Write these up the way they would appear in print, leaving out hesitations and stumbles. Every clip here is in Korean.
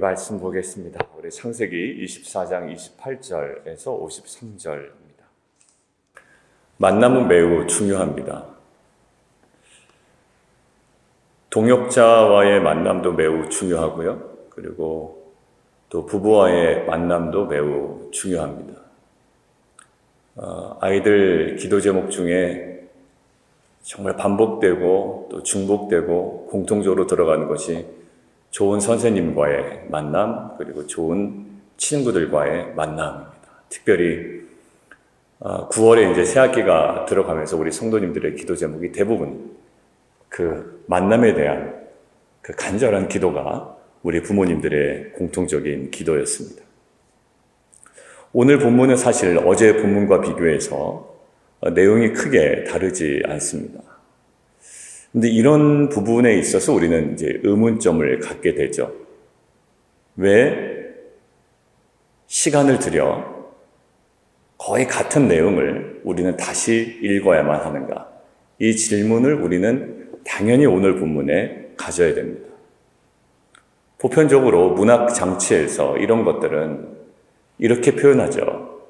말씀 보겠습니다. 우리 창세기 24장 28절에서 53절입니다. 만남은 매우 중요합니다. 동역자와의 만남도 매우 중요하고요. 그리고 또 부부와의 만남도 매우 중요합니다. 아이들 기도 제목 중에 정말 반복되고 또 중복되고 공통적으로 들어가는 것이 좋은 선생님과의 만남, 그리고 좋은 친구들과의 만남입니다. 특별히 9월에 이제 새학기가 들어가면서 우리 성도님들의 기도 제목이 대부분 그 만남에 대한 그 간절한 기도가 우리 부모님들의 공통적인 기도였습니다. 오늘 본문은 사실 어제 본문과 비교해서 내용이 크게 다르지 않습니다. 근데 이런 부분에 있어서 우리는 이제 의문점을 갖게 되죠. 왜 시간을 들여 거의 같은 내용을 우리는 다시 읽어야만 하는가? 이 질문을 우리는 당연히 오늘 본문에 가져야 됩니다. 보편적으로 문학 장치에서 이런 것들은 이렇게 표현하죠.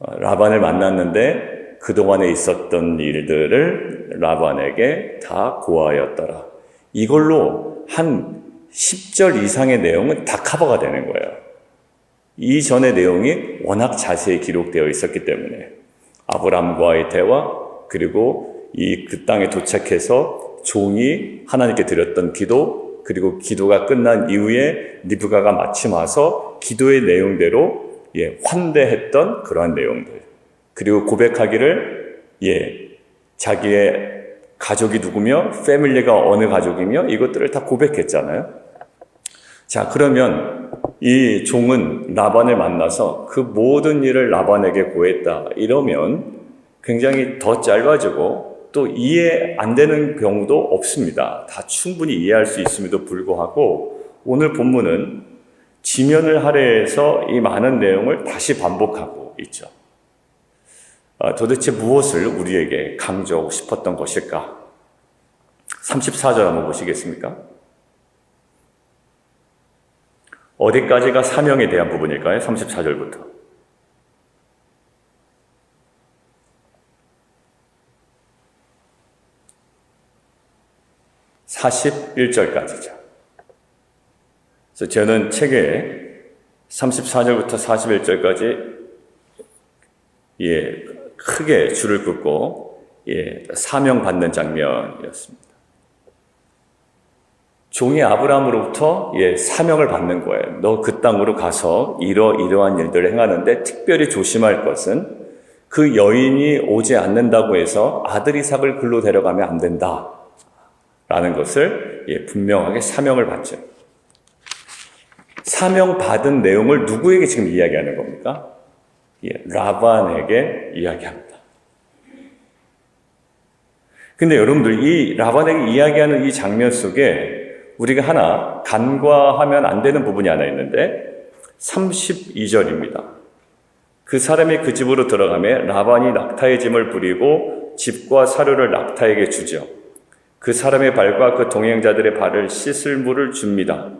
라반을 만났는데 그동안에 있었던 일들을 라반에게 다 고하였더라. 이걸로 한 10절 이상의 내용은 다 커버가 되는 거예요. 이전의 내용이 워낙 자세히 기록되어 있었기 때문에 아브람과의 대화, 그리고 그 땅에 도착해서 종이 하나님께 드렸던 기도, 그리고 기도가 끝난 이후에 리브가가 마침 와서 기도의 내용대로 환대했던 그러한 내용들, 그리고 고백하기를 자기의 가족이 누구며 패밀리가 어느 가족이며 이것들을 다 고백했잖아요. 자, 그러면 이 종은 라반을 만나서 그 모든 일을 라반에게 고했다 이러면 굉장히 더 짧아지고 또 이해 안 되는 경우도 없습니다. 다 충분히 이해할 수 있음에도 불구하고 오늘 본문은 지면을 할애해서 이 많은 내용을 다시 반복하고 있죠. 도대체 무엇을 우리에게 강조하고 싶었던 것일까? 34절 한번 보시겠습니까? 어디까지가 사명에 대한 부분일까요? 34절부터. (41절까지죠) 그래서 저는 책에 34절부터 41절까지 크게 줄을 긋고 사명받는 장면이었습니다. 종이 아브라함으로부터 사명을 받는 거예요. 너 그 땅으로 가서 이러한 일들을 행하는데 특별히 조심할 것은 그 여인이 오지 않는다고 해서 아들 이삭을 글로 데려가면 안 된다 라는 것을 분명하게 사명을 받죠. 사명받은 내용을 누구에게 지금 이야기하는 겁니까? 라반에게 이야기합니다. 근데 여러분들 이 라반에게 이야기하는 이 장면 속에 우리가 하나 간과하면 안 되는 부분이 하나 있는데 32절입니다. 그 사람이 그 집으로 들어가매 라반이 낙타의 짐을 부리고 집과 사료를 낙타에게 주죠. 그 사람의 발과 그 동행자들의 발을 씻을 물을 줍니다.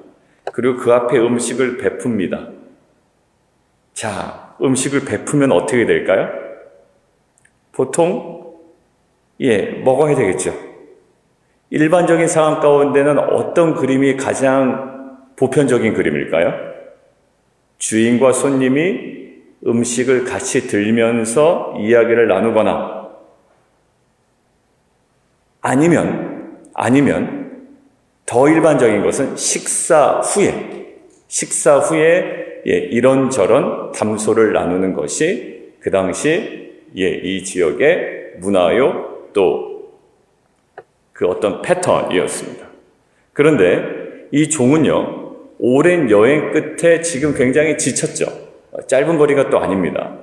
그리고 그 앞에 음식을 베풉니다. 자, 음식을 베푸면 어떻게 될까요? 보통 먹어야 되겠죠. 일반적인 상황 가운데는 어떤 그림이 가장 보편적인 그림일까요? 주인과 손님이 음식을 같이 들면서 이야기를 나누거나 아니면 더 일반적인 것은 식사 후에 이런저런 담소를 나누는 것이 그 당시 이 지역의 문화요 또 그 어떤 패턴이었습니다. 그런데 이 종은요, 오랜 여행 끝에 지금 굉장히 지쳤죠. 짧은 거리가 또 아닙니다.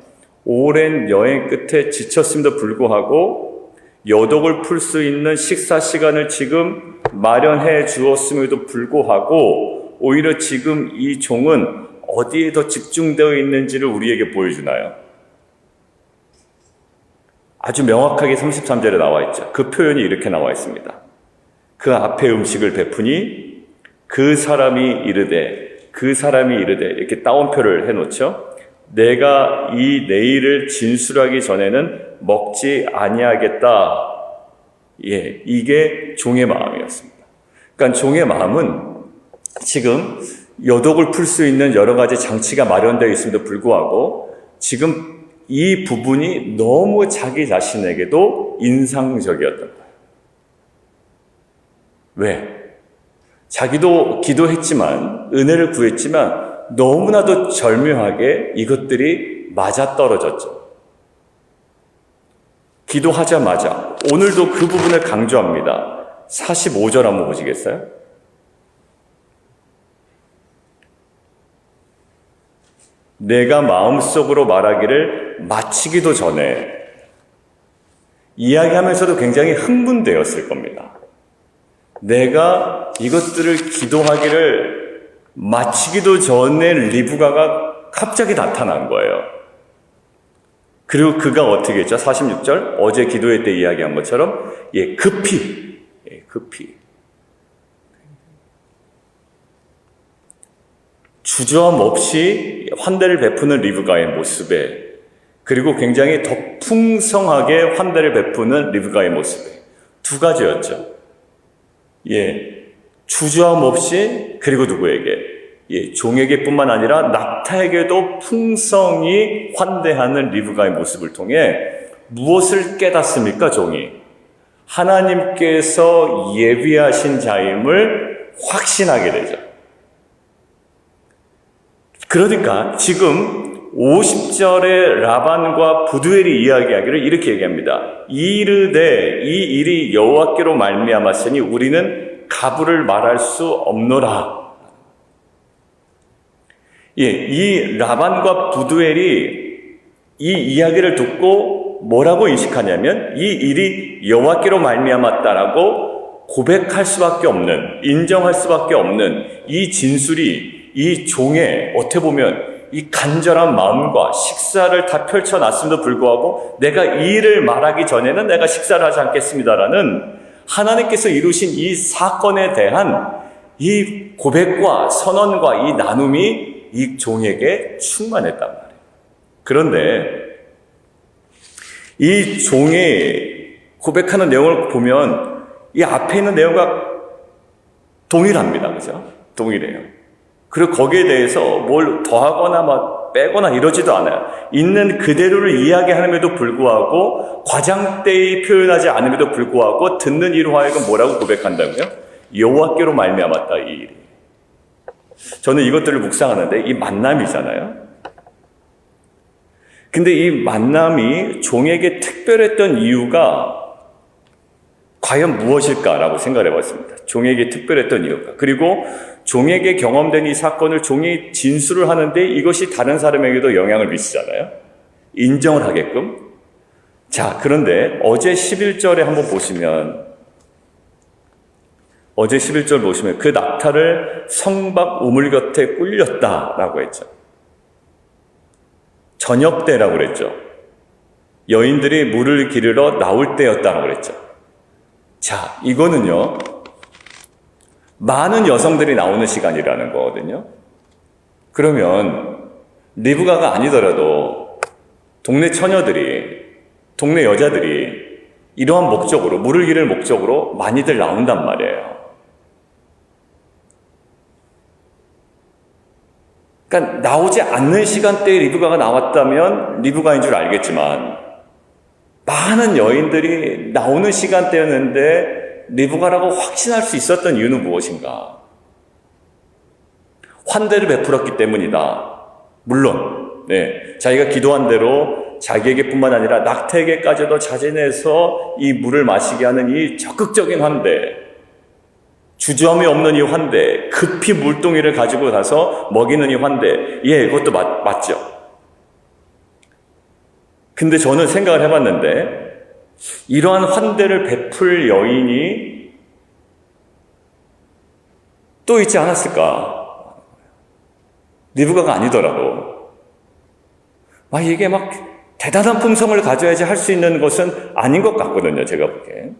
오랜 여행 끝에 지쳤음에도 불구하고 여독을 풀 수 있는 식사 시간을 지금 마련해 주었음에도 불구하고 오히려 지금 이 종은 어디에 더 집중되어 있는지를 우리에게 보여주나요? 아주 명확하게 33절에 나와 있죠. 그 표현이 이렇게 나와 있습니다. 그 앞에 음식을 베푸니 그 사람이 이르되 그 사람이 이르되, 이렇게 따옴표를 해놓죠. 내가 이 내일을 진술하기 전에는 먹지 아니하겠다. 예, 이게 종의 마음이었습니다. 그러니까 종의 마음은 지금 여독을 풀 수 있는 여러 가지 장치가 마련되어 있음에도 불구하고 지금 이 부분이 너무 자기 자신에게도 인상적이었던 거예요. 왜? 자기도 기도했지만, 은혜를 구했지만 너무나도 절묘하게 이것들이 맞아떨어졌죠. 기도하자마자 오늘도 그 부분을 강조합니다. 45절 한번 보시겠어요? 내가 마음속으로 말하기를 마치기도 전에, 이야기하면서도 굉장히 흥분되었을 겁니다. 내가 이것들을 기도하기를 마치기도 전에 리브가가 갑자기 나타난 거예요. 그리고 그가 어떻게 했죠? 46절, 어제 기도회 때 이야기한 것처럼 급히 주저함 없이 환대를 베푸는 리브가의 모습에, 그리고 굉장히 더 풍성하게 환대를 베푸는 리브가의 모습에, 두 가지였죠. 주저함 없이, 그리고 누구에게? 종에게뿐만 아니라 낙타에게도 풍성히 환대하는 리브가의 모습을 통해 무엇을 깨닫습니까, 종이? 하나님께서 예비하신 자임을 확신하게 되죠. 그러니까 지금 50절에 라반과 부두엘이 이야기하기를 이렇게 얘기합니다. 이르되 이 일이 여호와께로 말미암았으니 우리는 가부를 말할 수 없노라. 이 라반과 부두엘이 이 이야기를 듣고 뭐라고 인식하냐면 이 일이 여호와께로 말미암았다라고 고백할 수밖에 없는, 인정할 수밖에 없는 이 진술이 이 종의 어떻게 보면 이 간절한 마음과 식사를 다 펼쳐놨음에도 불구하고 내가 이 일을 말하기 전에는 내가 식사를 하지 않겠습니다라는 하나님께서 이루신 이 사건에 대한 이 고백과 선언과 이 나눔이 이 종에게 충만했단 말이에요. 그런데 이 종이 고백하는 내용을 보면 이 앞에 있는 내용과 동일합니다. 그죠? 동일해요. 그리고 거기에 대해서 뭘 더하거나 막 빼거나 이러지도 않아요. 있는 그대로를 이야기함에도 불구하고 과장되이 표현하지 않음에도 불구하고 듣는 이로 하여금 뭐라고 고백한다고요? 여호와께로 말미암았다, 이 일이. 저는 이것들을 묵상하는데 이 만남이잖아요. 근데 이 만남이 종에게 특별했던 이유가 과연 무엇일까라고 생각을 해봤습니다. 종에게 특별했던 이유가. 그리고 종에게 경험된 이 사건을 종이 진술을 하는데 이것이 다른 사람에게도 영향을 미치잖아요. 인정을 하게끔. 자, 그런데 어제 11절에 한번 보시면, 어제 11절 보시면 그 낙타를 성박 우물 곁에 꿀렸다라고 했죠. 저녁 때라고 그랬죠. 여인들이 물을 기르러 나올 때였다고 그랬죠. 자, 이거는요, 많은 여성들이 나오는 시간이라는 거거든요. 그러면 리브가가 아니더라도 동네 처녀들이, 동네 여자들이 이러한 목적으로, 물을 기를 목적으로 많이들 나온단 말이에요. 그러니까 나오지 않는 시간대에 리브가가 나왔다면 리브가인 줄 알겠지만 많은 여인들이 나오는 시간대였는데 리브가라고 확신할 수 있었던 이유는 무엇인가? 환대를 베풀었기 때문이다. 물론 자기가 기도한 대로 자기에게뿐만 아니라 낙태에게까지도 자진해서 이 물을 마시게 하는 이 적극적인 환대, 주저함이 없는 이 환대, 급히 물동이를 가지고 가서 먹이는 이 환대, 그것도 맞죠. 근데 저는 생각을 해봤는데 이러한 환대를 베풀 여인이 또 있지 않았을까? 리브가가 아니더라도 이게 막 대단한 품성을 가져야지 할 수 있는 것은 아닌 것 같거든요, 제가 보기엔.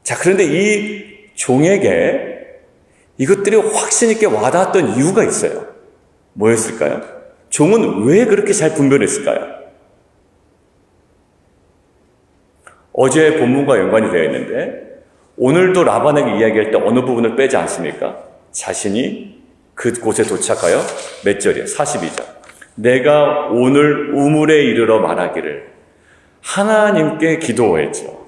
자, 그런데 이 종에게 이것들이 확신 있게 와닿았던 이유가 있어요. 뭐였을까요? 종은 왜 그렇게 잘 분별했을까요? 어제 본문과 연관이 되어 있는데 오늘도 라반에게 이야기할 때 어느 부분을 빼지 않습니까? 자신이 그곳에 도착하여 몇 절이에요? 42절. 내가 오늘 우물에 이르러 말하기를 하나님께 기도했죠.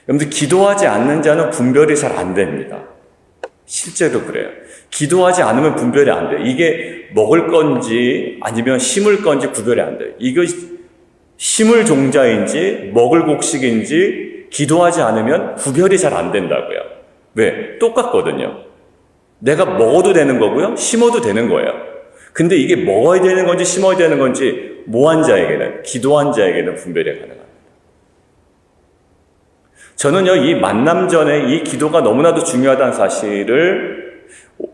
여러분들 기도하지 않는 자는 분별이 잘 안 됩니다. 실제로 그래요. 기도하지 않으면 분별이 안 돼요. 이게 먹을 건지 아니면 심을 건지 구별이 안 돼요. 이거 심을 종자인지 먹을 곡식인지 기도하지 않으면 구별이 잘 안 된다고요. 왜? 똑같거든요. 내가 먹어도 되는 거고요. 심어도 되는 거예요. 근데 이게 먹어야 되는 건지 심어야 되는 건지 모한 자에게는, 기도한 자에게는 분별이 가능합니다. 저는요, 이 만남 전에 이 기도가 너무나도 중요하다는 사실을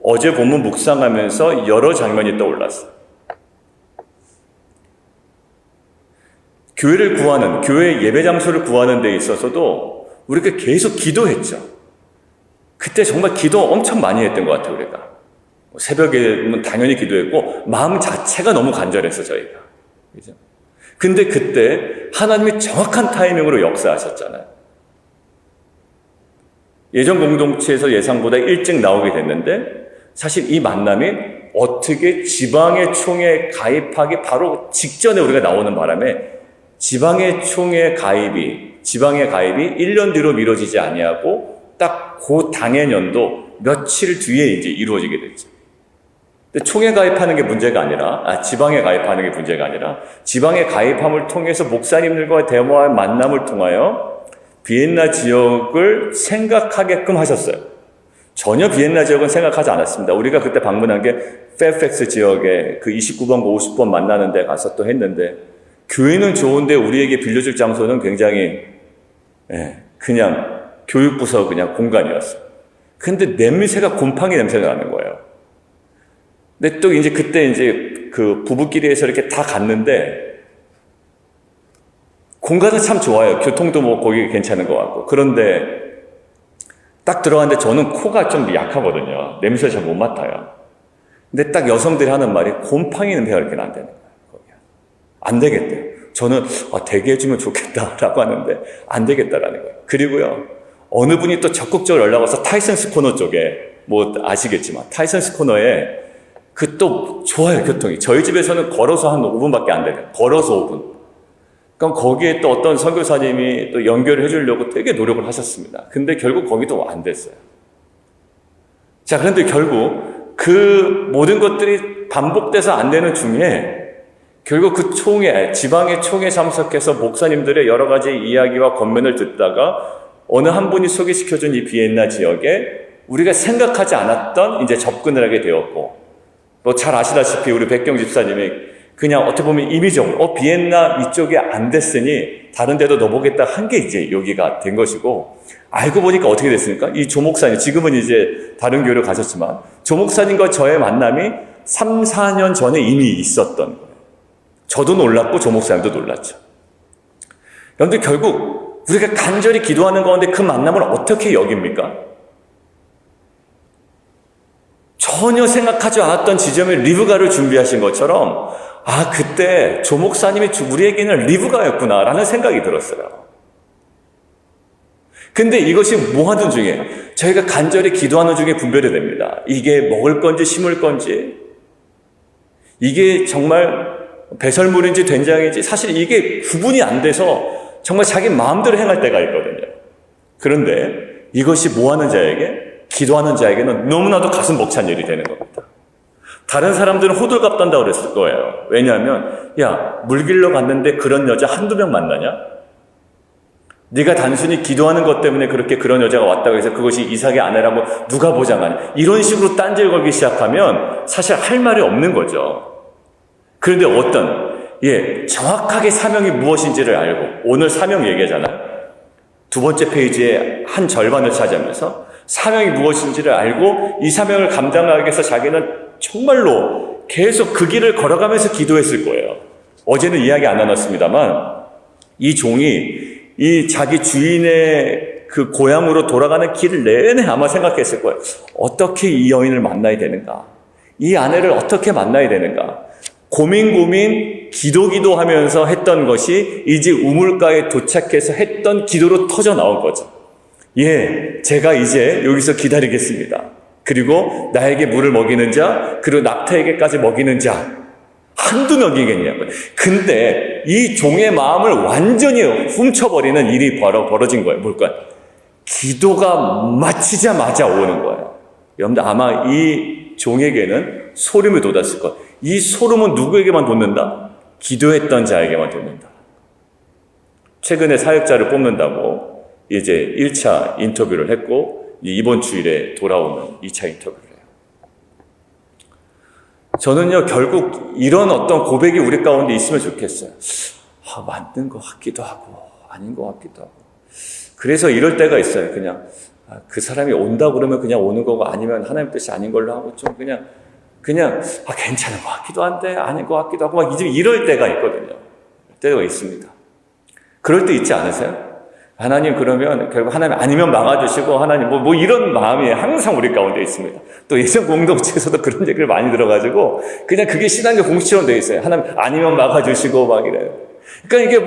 어제 본문 묵상하면서 여러 장면이 떠올랐어요. 교회를 구하는, 교회 예배 장소를 구하는 데 있어서도 우리가 계속 기도했죠. 그때 정말 기도 엄청 많이 했던 것 같아요, 우리가. 새벽에는 당연히 기도했고, 마음 자체가 너무 간절했어, 저희가. 그죠? 근데 그때 하나님이 정확한 타이밍으로 역사하셨잖아요. 예전 공동체에서 예상보다 일찍 나오게 됐는데, 사실 이 만남이 어떻게 지방의 총에 가입하기 바로 직전에 우리가 나오는 바람에 지방의 총회 가입이 1년 뒤로 미뤄지지 아니하고 딱 그 당해년도 며칠 뒤에 이제 이루어지게 됐죠. 근데 총회 가입하는 게 문제가 아니라, 지방에 가입하는 게 문제가 아니라, 지방에 가입함을 통해서 목사님들과 대화와 만남을 통하여 비엔나 지역을 생각하게끔 하셨어요. 전혀 비엔나 지역은 생각하지 않았습니다. 우리가 그때 방문한 게 페어팩스 지역에 그 29번, 50번 만나는 데 가서 또 했는데, 교회는 좋은데 우리에게 빌려줄 장소는 굉장히 그냥 교육부서 그냥 공간이었어요. 근데 냄새가 곰팡이 냄새가 나는 거예요. 근데 또 이제 그때 이제 그 부부끼리 해서 이렇게 다 갔는데 공간은 참 좋아요. 교통도 뭐 거기 괜찮은 것 같고. 그런데 딱 들어갔는데 저는 코가 좀 약하거든요. 냄새 잘 못 맡아요. 근데 딱 여성들이 하는 말이 곰팡이 냄새가 이렇게 난다는 거예요. 거기. 안 되겠대요. 저는 되게 해주면 좋겠다라고 하는데 안 되겠다라는 거예요. 그리고요. 어느 분이 또 적극적으로 연락 와서 타이슨스 코너 쪽에 뭐 아시겠지만 타이슨스 코너에 그 또 좋아요, 교통이. 저희 집에서는 걸어서 한 5분밖에 안 되네요. 걸어서 5분. 그럼 거기에 또 어떤 선교사님이 또 연결을 해주려고 되게 노력을 하셨습니다. 근데 결국 거기도 안 됐어요. 자, 그런데 결국 그 모든 것들이 반복돼서 안 되는 중에 결국 그 지방의 총회 참석해서 목사님들의 여러 가지 이야기와 권면을 듣다가 어느 한 분이 소개시켜준 이 비엔나 지역에 우리가 생각하지 않았던 이제 접근을 하게 되었고, 뭐 잘 아시다시피 우리 백경 집사님이 그냥 어떻게 보면 임의적으로 비엔나 이쪽이 안 됐으니 다른 데도 넣어보겠다 한 게 이제 여기가 된 것이고, 알고 보니까 어떻게 됐습니까? 이 조 목사님, 지금은 이제 다른 교회로 가셨지만 조 목사님과 저의 만남이 3, 4년 전에 이미 있었던 거예요. 저도 놀랐고 조 목사님도 놀랐죠. 그런데 결국 우리가 간절히 기도하는 가운데 그 만남을 어떻게 여깁니까? 전혀 생각하지 않았던 지점에 리브가를 준비하신 것처럼 그때 조 목사님이 우리에게는 리브가였구나라는 생각이 들었어요. 근데 이것이 뭐 하는 중에 저희가 간절히 기도하는 중에 분별이 됩니다. 이게 먹을 건지 심을 건지, 이게 정말 배설물인지 된장인지 사실 이게 구분이 안 돼서 정말 자기 마음대로 행할 때가 있거든요. 그런데 이것이 뭐 하는 자에게, 기도하는 자에게는 너무나도 가슴 벅찬 일이 되는 겁니다. 다른 사람들은 호들갑 떤다고 그랬을 거예요. 왜냐하면 물 길러 갔는데 그런 여자 한두 명 만나냐? 네가 단순히 기도하는 것 때문에 그렇게 그런 여자가 왔다고 해서 그것이 이삭의 아내라고 누가 보장하냐? 이런 식으로 딴질 걸기 시작하면 사실 할 말이 없는 거죠. 그런데 정확하게 사명이 무엇인지를 알고, 오늘 사명 얘기하잖아요. 두 번째 페이지에 한 절반을 차지하면서 사명이 무엇인지를 알고 이 사명을 감당하기 위해서 자기는 정말로 계속 그 길을 걸어가면서 기도했을 거예요. 어제는 이야기 안 나눴습니다만 이 종이 이 자기 주인의 그 고향으로 돌아가는 길 내내 아마 생각했을 거예요. 어떻게 이 여인을 만나야 되는가? 이 아내를 어떻게 만나야 되는가? 고민, 기도하면서 했던 것이 이제 우물가에 도착해서 했던 기도로 터져 나온 거죠. 예, 제가 이제 여기서 기다리겠습니다. 그리고 나에게 물을 먹이는 자, 그리고 낙타에게까지 먹이는 자, 한두 명이겠냐고요. 근데 이 종의 마음을 완전히 훔쳐버리는 일이 벌어진 거예요. 뭘까요? 기도가 마치자마자 오는 거예요. 여러분들 아마 이 종에게는 소름이 돋았을 거예요. 이 소름은 누구에게만 돋는다? 기도했던 자에게만 돋는다. 최근에 사역자를 뽑는다고 이제 1차 인터뷰를 했고 이번 주일에 돌아오는 2차 인터뷰를 해요. 저는요, 결국 이런 어떤 고백이 우리 가운데 있으면 좋겠어요. 맞는 것 같기도 하고 아닌 것 같기도 하고. 그래서 이럴 때가 있어요. 그냥 그 사람이 온다 그러면 그냥 오는 거고, 아니면 하나님 뜻이 아닌 걸로 하고, 좀 그냥 괜찮은 것 같기도 한데 아닌 것 같기도 하고 막 이럴 때가 있거든요. 때가 있습니다. 그럴 때 있지 않으세요? 하나님 그러면 결국 하나님 아니면 막아주시고, 하나님 뭐 이런 마음이 항상 우리 가운데 있습니다. 또 예전 공동체에서도 그런 얘기를 많이 들어가지고 그냥 그게 신앙의 공식처럼 되어 있어요. 하나님 아니면 막아주시고 막 이래요. 그러니까 이게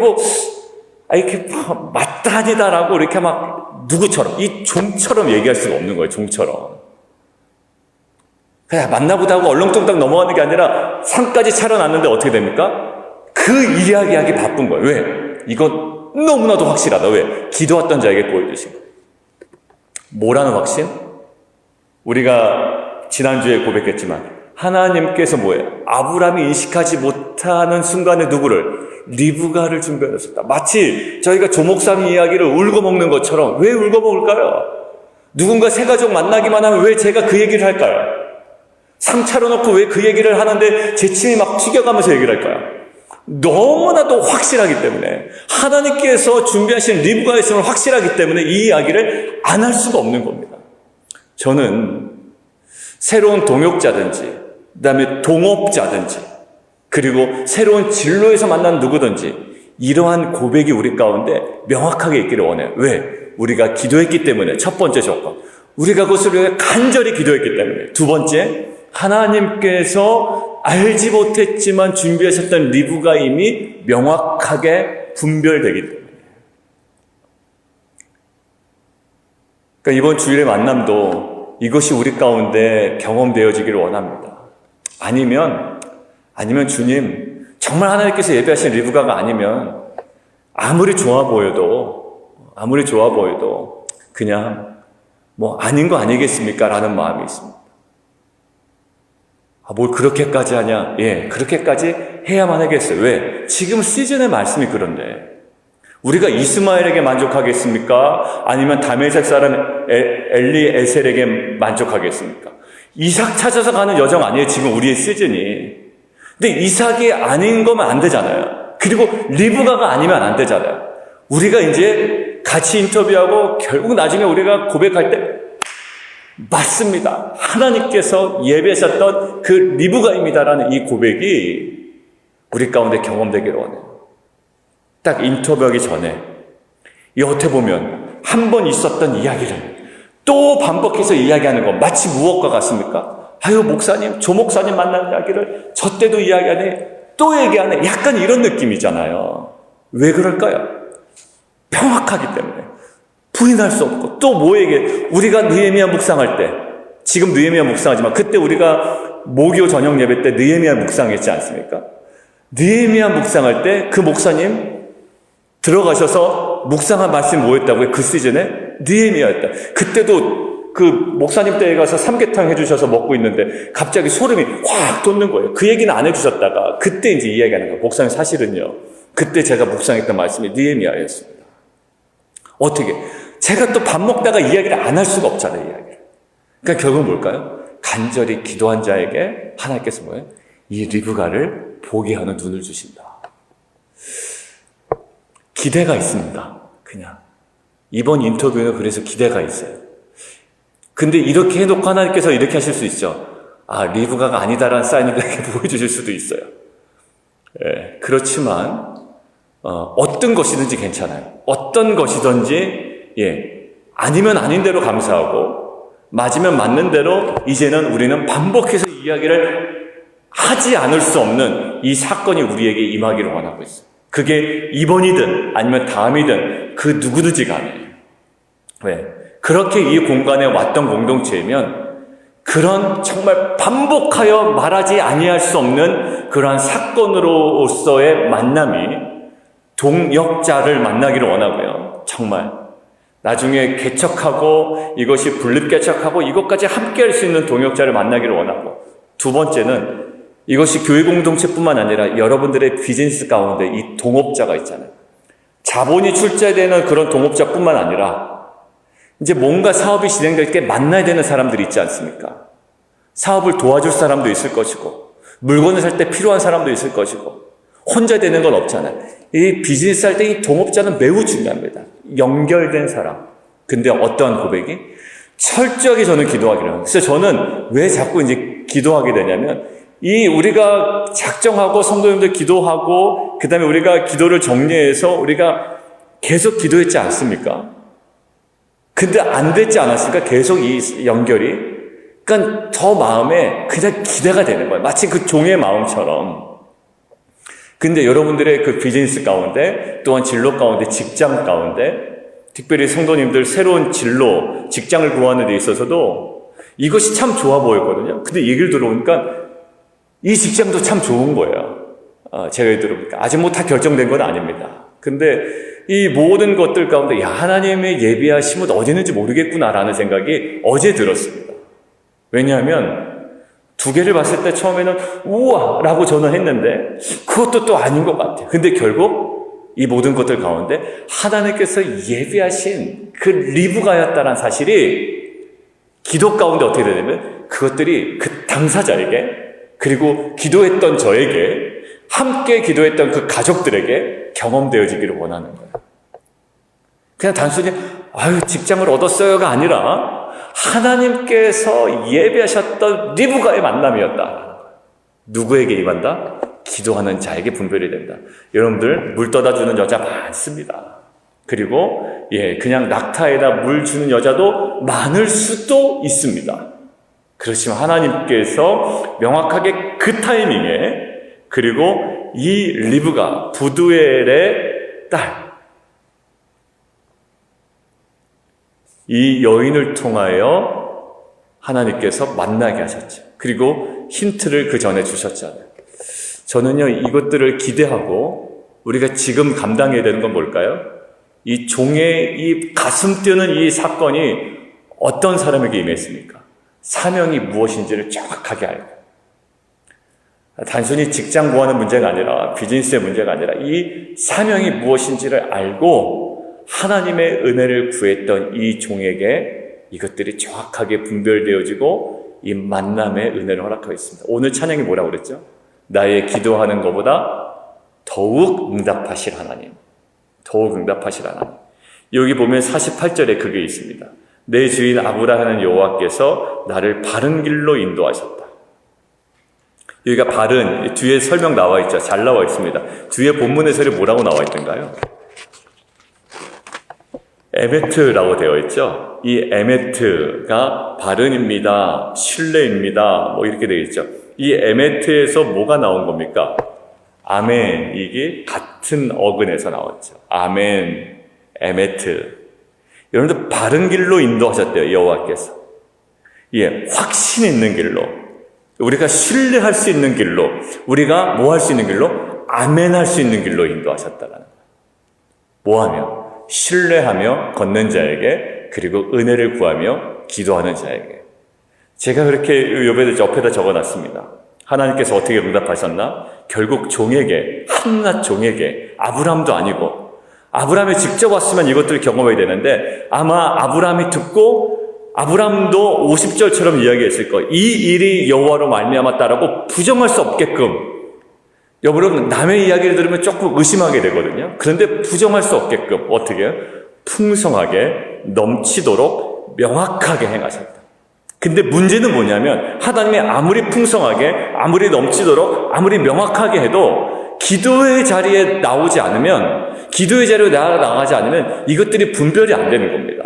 이렇게 맞다 아니다라고 이렇게 막 누구처럼, 이 종처럼 얘기할 수가 없는 거예요. 종처럼. 그냥 만나보다 하고 얼렁뚱땅 넘어가는 게 아니라 산까지 차려놨는데 어떻게 됩니까? 그 이야기하기 바쁜 거예요. 왜? 이건 너무나도 확실하다. 왜? 기도했던 자에게 보여주신 거예요. 뭐라는 확신? 우리가 지난주에 고백했지만 하나님께서 뭐예요? 아브라함이 인식하지 못하는 순간에 누구를? 리브가를 준비하셨다. 마치 저희가 조목삼 이야기를 울고 먹는 것처럼. 왜 울고 먹을까요? 누군가 새 가족 만나기만 하면 왜 제가 그 얘기를 할까요? 상 차려놓고 왜 그 얘기를 하는데 제 침이 막 튀겨가면서 얘기를 할까요? 너무나도 확실하기 때문에, 하나님께서 준비하신 리브가의 있음을 확실하기 때문에 이 이야기를 안 할 수가 없는 겁니다. 저는 새로운 동역자든지, 그 다음에 동업자든지, 그리고 새로운 진로에서 만난 누구든지 이러한 고백이 우리 가운데 명확하게 있기를 원해요. 왜? 우리가 기도했기 때문에. 첫 번째 조건, 우리가 그것을 위해 간절히 기도했기 때문에. 두 번째, 하나님께서 알지 못했지만 준비하셨던 리브가임이 명확하게 분별되기 때문에. 그러니까 이번 주일의 만남도 이것이 우리 가운데 경험되어지기를 원합니다. 아니면 주님, 정말 하나님께서 예배하신 리브가가 아니면 아무리 좋아 보여도 그냥 아닌 거 아니겠습니까? 라는 마음이 있습니다. 뭘 그렇게까지 하냐? 예, 그렇게까지 해야만 하겠어요. 왜? 지금 시즌의 말씀이 그런데 우리가 이스마엘에게 만족하겠습니까? 아니면 다메섹 사람 엘리에셀에게 만족하겠습니까? 이삭 찾아서 가는 여정 아니에요, 지금 우리의 시즌이. 근데 이삭이 아닌 거면 안 되잖아요. 그리고 리브가가 아니면 안 되잖아요. 우리가 이제 같이 인터뷰하고 결국 나중에 우리가 고백할 때 맞습니다. 하나님께서 예배하셨던 그 리브가입니다라는 이 고백이 우리 가운데 경험되기를 원해요. 딱 인터뷰하기 전에 이 어떻게 보면 한 번 있었던 이야기를 또 반복해서 이야기하는 거 마치 무엇과 같습니까? 아유, 목사님, 조 목사님 만난 이야기를 저 때도 이야기하네, 또 얘기하네. 약간 이런 느낌이잖아요. 왜 그럴까요? 명확하기 때문에. 부인할 수 없고. 또 뭐에게? 우리가 느헤미야 묵상할 때, 지금 느헤미야 묵상하지만 그때 우리가 모교 저녁 예배 때 느헤미야 묵상했지 않습니까? 느헤미야 묵상할 때 그 목사님 들어가셔서 묵상한 말씀이 뭐였다고요? 그 시즌에? 느헤미야였다. 그때도 그 목사님 댁에 가서 삼계탕 해주셔서 먹고 있는데 갑자기 소름이 확 돋는 거예요. 그 얘기는 안 해주셨다가 그때 이제 이야기하는 거예요. 목사님, 사실은요, 그때 제가 묵상했던 말씀이 느헤미야였습니다. 어떻게? 제가 또 밥 먹다가 이야기를 안 할 수가 없잖아요, 이야기를. 그러니까 결국은 뭘까요? 간절히 기도한 자에게 하나님께서 뭐예요? 이 리브가를 보게 하는 눈을 주신다. 기대가 있습니다. 그냥. 이번 인터뷰는 그래서 기대가 있어요. 근데 이렇게 해놓고 하나님께서 이렇게 하실 수 있죠. 리브가가 아니다라는 사인을 이렇게 보여주실 수도 있어요. 예, 그렇지만 어떤 것이든지 괜찮아요. 어떤 것이든지 아니면 아닌 대로 감사하고 맞으면 맞는 대로 이제는 우리는 반복해서 이야기를 하지 않을 수 없는 이 사건이 우리에게 임하기를 원하고 있어요. 그게 이번이든 아니면 다음이든 그 누구든지 간에. 왜? 그렇게 이 공간에 왔던 공동체이면 그런 정말 반복하여 말하지 아니할 수 없는 그러한 사건으로서의 만남이 동역자를 만나기를 원하고요. 정말 나중에 개척하고 이것이 분립개척하고 이것까지 함께 할 수 있는 동역자를 만나기를 원하고, 두 번째는 이것이 교회 공동체뿐만 아니라 여러분들의 비즈니스 가운데 이 동업자가 있잖아요. 자본이 출자되는 그런 동업자뿐만 아니라 이제 뭔가 사업이 진행될 때 만나야 되는 사람들이 있지 않습니까? 사업을 도와줄 사람도 있을 것이고 물건을 살 때 필요한 사람도 있을 것이고 혼자 되는 건 없잖아요. 이 비즈니스 할 때 이 동업자는 매우 중요합니다. 연결된 사람. 근데 어떠한 고백이? 철저하게 저는 기도하기를 해요. 그래서 저는 왜 자꾸 이제 기도하게 되냐면 이 우리가 작정하고 성도님들 기도하고 그 다음에 우리가 기도를 정리해서 우리가 계속 기도했지 않습니까? 근데 안 됐지 않았습니까? 계속 이 연결이. 그러니까 저 마음에 그냥 기대가 되는 거예요. 마치 그 종의 마음처럼. 근데 여러분들의 그 비즈니스 가운데, 또한 진로 가운데, 직장 가운데, 특별히 성도님들 새로운 진로, 직장을 구하는 데 있어서도 이것이 참 좋아 보였거든요. 근데 얘기를 들어보니까 이 직장도 참 좋은 거예요. 제가 얘기 들어보니까. 아직 뭐 다 결정된 건 아닙니다. 근데 이 모든 것들 가운데 야, 하나님의 예비하심은 어디 있는지 모르겠구나라는 생각이 어제 들었습니다. 왜냐하면 두 개를 봤을 때 처음에는 우와! 라고 저는 했는데 그것도 또 아닌 것 같아요. 근데 결국 이 모든 것들 가운데 하나님께서 예비하신 그 리브가였다는 사실이 기도 가운데 어떻게 되냐면 그것들이 그 당사자에게 그리고 기도했던 저에게 함께 기도했던 그 가족들에게 경험되어지기를 원하는 거예요. 그냥 단순히 직장을 얻었어요가 아니라 하나님께서 예배하셨던 리브가의 만남이었다. 누구에게 임한다? 기도하는 자에게 분별이 된다. 여러분들 물 떠다 주는 여자 많습니다. 그리고 그냥 낙타에다 물 주는 여자도 많을 수도 있습니다. 그렇지만 하나님께서 명확하게 그 타이밍에 그리고 이 리브가 부두엘의 딸 이 여인을 통하여 하나님께서 만나게 하셨죠. 그리고 힌트를 그 전에 주셨잖아요. 저는요, 이것들을 기대하고 우리가 지금 감당해야 되는 건 뭘까요? 이 종의 이 가슴 뛰는 이 사건이 어떤 사람에게 임했습니까? 사명이 무엇인지를 정확하게 알고. 단순히 직장 구하는 문제가 아니라 비즈니스의 문제가 아니라 이 사명이 무엇인지를 알고 하나님의 은혜를 구했던 이 종에게 이것들이 정확하게 분별되어지고 이 만남의 은혜를 허락하고 있습니다. 오늘 찬양이 뭐라고 그랬죠? 나의 기도하는 것보다 더욱 응답하실 하나님. 더욱 응답하실 하나님. 여기 보면 48절에 그게 있습니다. 내 주인 아브라함은 여호와께서 나를 바른 길로 인도하셨다. 여기가 바른, 뒤에 설명 나와 있죠. 잘 나와 있습니다. 뒤에 본문 해설이 뭐라고 나와 있던가요? 에메트라고 되어 있죠. 이 에메트가 바른입니다. 신뢰입니다. 뭐 이렇게 되어 있죠. 이 에메트에서 뭐가 나온 겁니까? 아멘. 이게 같은 어근에서 나왔죠. 아멘, 에메트. 여러분들 바른 길로 인도하셨대요. 여호와께서. 확신 있는 길로. 우리가 신뢰할 수 있는 길로. 우리가 뭐 할 수 있는 길로? 아멘 할 수 있는 길로 인도하셨다라는 거예요. 뭐 하며? 신뢰하며 걷는 자에게 그리고 은혜를 구하며 기도하는 자에게. 제가 그렇게 옆에다 적어놨습니다. 하나님께서 어떻게 응답하셨나? 결국 종에게, 한낱 종에게, 아브라함도 아니고 아브라함이 직접 왔으면 이것들을 경험해야 되는데 아마 아브라함이 듣고 아브라함도 50절처럼 이야기했을 거예요. 이 일이 여호와로 말미암았다라고 부정할 수 없게끔. 여러분 남의 이야기를 들으면 조금 의심하게 되거든요. 그런데 부정할 수 없게끔 어떻게 해요? 풍성하게 넘치도록 명확하게 행하셨다. 근데 문제는 뭐냐면 하나님이 아무리 풍성하게 아무리 넘치도록 아무리 명확하게 해도 기도의 자리에 나오지 않으면 기도의 자리로 나가지 않으면 이것들이 분별이 안 되는 겁니다.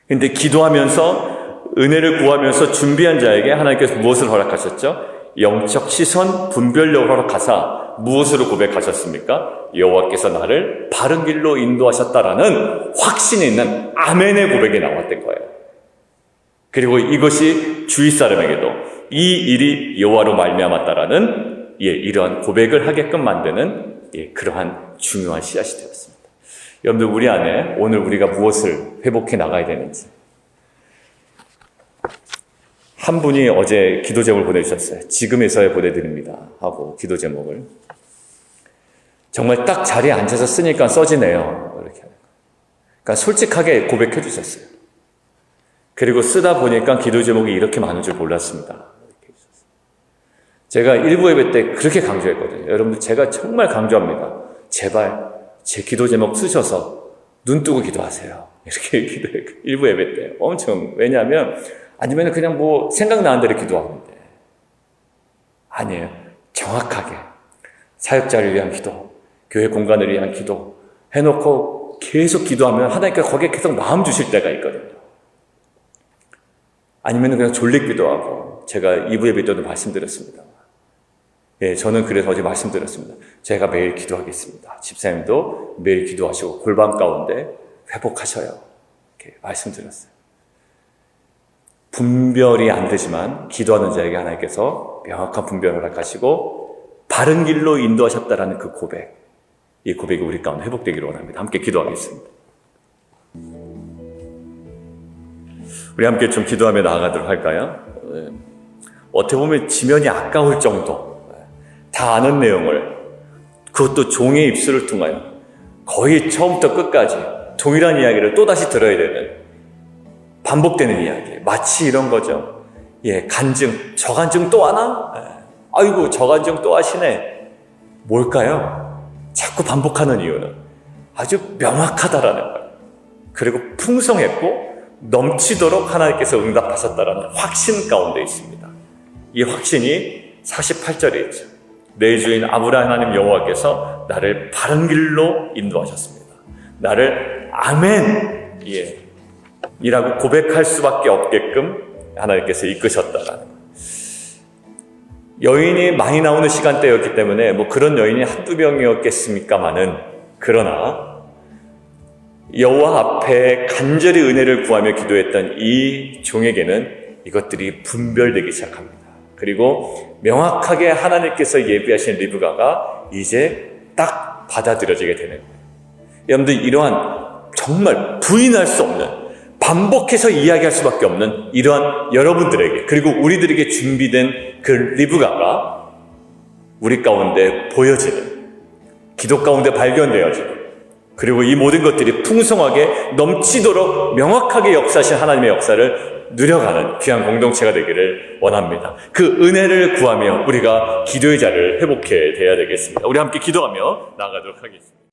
근데 기도하면서 은혜를 구하면서 준비한 자에게 하나님께서 무엇을 허락하셨죠? 영적 시선 분별력을 허락하사 무엇으로 고백하셨습니까? 여호와께서 나를 바른 길로 인도하셨다라는 확신이 있는 아멘의 고백이 나왔던 거예요. 그리고 이것이 주위 사람에게도 이 일이 여호와로 말미암았다라는 이러한 고백을 하게끔 만드는 그러한 중요한 씨앗이 되었습니다. 여러분들, 우리 안에 오늘 우리가 무엇을 회복해 나가야 되는지. 한 분이 어제 기도 제목을 보내주셨어요. 지금에서야 보내드립니다 하고 기도 제목을. 정말 딱 자리에 앉아서 쓰니까 써지네요. 이렇게. 그러니까 솔직하게 고백해 주셨어요. 그리고 쓰다 보니까 기도 제목이 이렇게 많은 줄 몰랐습니다. 이렇게 해주셨어요. 제가 일부 예배 때 그렇게 강조했거든요. 여러분들, 제가 정말 강조합니다. 제발 제 기도 제목 쓰셔서 눈 뜨고 기도하세요. 이렇게 기도해요. 일부 예배 때 엄청. 왜냐하면 아니면 그냥 뭐 생각나는 대로 기도하는데, 아니에요. 정확하게 사역자를 위한 기도, 교회 공간을 위한 기도 해놓고 계속 기도하면 하나님께서 거기에 계속 마음 주실 때가 있거든요. 아니면 그냥 졸릭 기도하고, 제가 2부 예배 때도 말씀드렸습니다. 저는 그래서 어제 말씀드렸습니다. 제가 매일 기도하겠습니다. 집사님도 매일 기도하시고 골방 가운데 회복하셔요. 이렇게 말씀드렸어요. 분별이 안 되지만 기도하는 자에게 하나님께서 명확한 분별을 허락하시고 바른 길로 인도하셨다라는 그 고백, 이 고백이 우리 가운데 회복되기를 원합니다. 함께 기도하겠습니다. 우리 함께 좀 기도하며 나아가도록 할까요? 어떻게 보면 지면이 아까울 정도, 다 아는 내용을, 그것도 종의 입술을 통하여 거의 처음부터 끝까지 동일한 이야기를 또다시 들어야 되는, 반복되는 이야기. 마치 이런 거죠. 간증. 저 간증 또 하나? 아이고, 저 간증 또 하시네. 뭘까요? 자꾸 반복하는 이유는 아주 명확하다라는 거예요. 그리고 풍성했고 넘치도록 하나님께서 응답하셨다라는 확신 가운데 있습니다. 이 확신이 48절에 있죠. 내 주인 아브라함 하나님 여호와께서 나를 바른 길로 인도하셨습니다. 나를 아멘 이라고 고백할 수밖에 없게끔 하나님께서 이끄셨다라는 거예요. 여인이 많이 나오는 시간대였기 때문에 뭐 그런 여인이 한두 명이었겠습니까마는, 그러나 여호와 앞에 간절히 은혜를 구하며 기도했던 이 종에게는 이것들이 분별되기 시작합니다. 그리고 명확하게 하나님께서 예비하신 리브가가 이제 딱 받아들여지게 되는 거예요. 여러분들, 이러한 정말 부인할 수 없는, 반복해서 이야기할 수밖에 없는 이러한 여러분들에게, 그리고 우리들에게 준비된 그 리브가가 우리 가운데 보여지는, 기도 가운데 발견되어지는, 그리고 이 모든 것들이 풍성하게 넘치도록 명확하게 역사하신 하나님의 역사를 누려가는 귀한 공동체가 되기를 원합니다. 그 은혜를 구하며 우리가 기도의 자리를 회복해야 되겠습니다. 우리 함께 기도하며 나아가도록 하겠습니다.